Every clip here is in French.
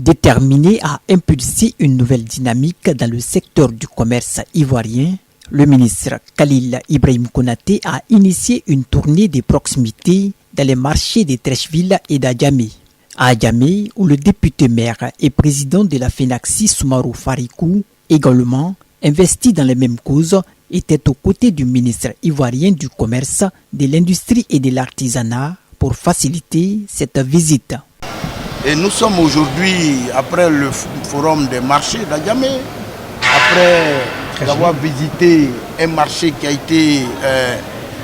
Déterminé à impulser une nouvelle dynamique dans le secteur du commerce ivoirien, le ministre Khalil Ibrahim Konaté a initié une tournée de proximité dans les marchés de Treichville et d'Adjamé. À Adjamé, où le député maire et président de la FENACSI Soumarou Farikou, également investi dans les mêmes causes, était aux côtés du ministre ivoirien du commerce, de l'industrie et de l'artisanat pour faciliter cette visite. Et nous sommes aujourd'hui, après le forum des marchés d'Adjamé, après avoir visité un marché qui a été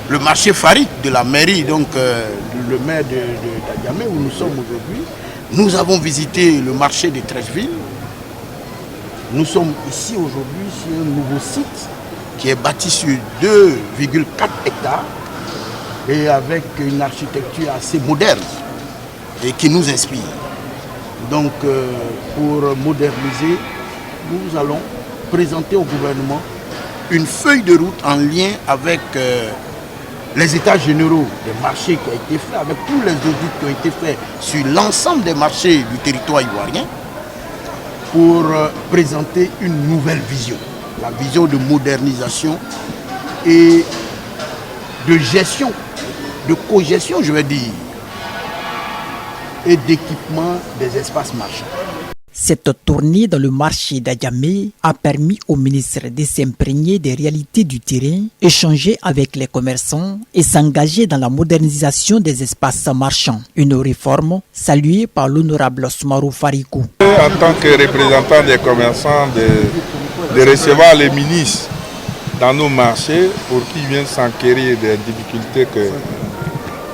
le marché Farid de la mairie, donc le maire d'Adjamé où nous sommes aujourd'hui. Nous avons visité le marché de Treichville. Nous sommes ici aujourd'hui sur un nouveau site qui est bâti sur 2,4 hectares et avec une architecture assez moderne et qui nous inspire. Donc pour moderniser, nous allons présenter au gouvernement une feuille de route en lien avec les états généraux des marchés qui ont été faits, avec tous les audits qui ont été faits sur l'ensemble des marchés du territoire ivoirien pour présenter une nouvelle vision, la vision de modernisation et de gestion, de cogestion, je vais dire, et d'équipement des espaces marchands. Cette tournée dans le marché d'Adjamé a permis au ministre de s'imprégner des réalités du terrain, échanger avec les commerçants et s'engager dans la modernisation des espaces marchands. Une réforme saluée par l'honorable Soumarou Farikou. En tant que représentant des commerçants, de recevoir les ministres dans nos marchés pour qu'ils viennent s'enquérir des difficultés que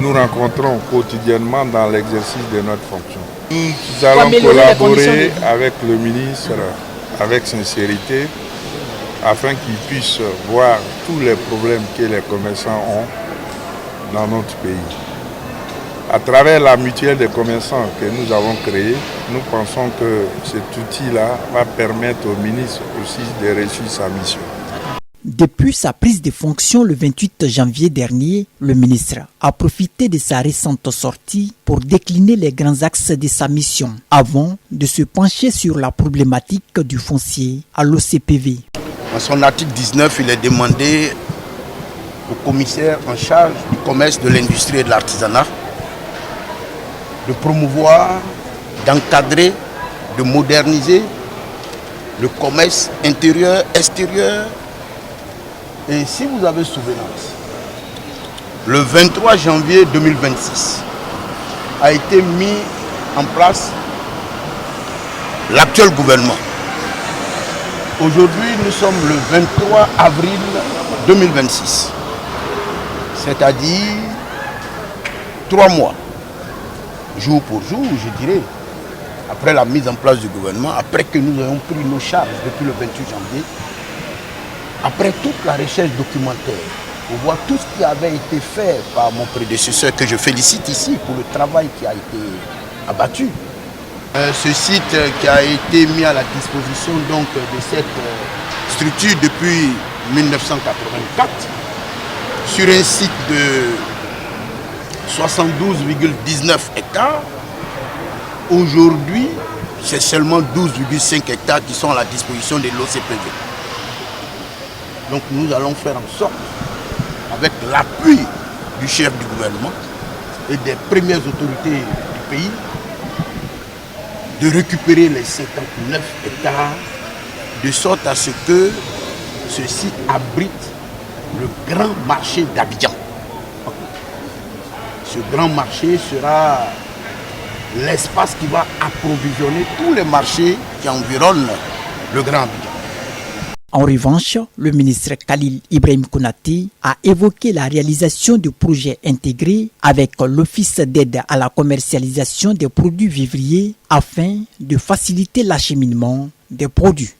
nous rencontrons quotidiennement dans l'exercice de notre fonction. Nous allons collaborer avec le ministre avec sincérité afin qu'il puisse voir tous les problèmes que les commerçants ont dans notre pays. À travers la mutuelle des commerçants que nous avons créée, nous pensons que cet outil-là va permettre au ministre aussi de réussir sa mission. Depuis sa prise de fonction le 28 janvier dernier, le ministre a profité de sa récente sortie pour décliner les grands axes de sa mission, avant de se pencher sur la problématique du foncier à l'OCPV. Dans son article 19, il est demandé au commissaire en charge du commerce, de l'industrie et de l'artisanat de promouvoir, d'encadrer, de moderniser le commerce intérieur, extérieur. Et si vous avez souvenance, le 23 janvier 2026 a été mis en place l'actuel gouvernement. Aujourd'hui, nous sommes le 23 avril 2026, c'est-à-dire 3 mois, jour pour jour, je dirais, après la mise en place du gouvernement, après que nous ayons pris nos charges depuis le 28 janvier, après toute la recherche documentaire, pour voir tout ce qui avait été fait par mon prédécesseur, que je félicite ici pour le travail qui a été abattu. Ce site qui a été mis à la disposition donc, de cette structure depuis 1984, sur un site de 72,19 hectares, aujourd'hui, c'est seulement 12,5 hectares qui sont à la disposition de l'OCPV. Donc nous allons faire en sorte, avec l'appui du chef du gouvernement et des premières autorités du pays, de récupérer les 59 hectares de sorte à ce que ce site abrite le grand marché d'Abidjan. Ce grand marché sera l'espace qui va approvisionner tous les marchés qui environnent le grand Abidjan. En revanche, le ministre Khalil Ibrahim Konaté a évoqué la réalisation de projets intégrés avec l'Office d'aide à la commercialisation des produits vivriers afin de faciliter l'acheminement des produits.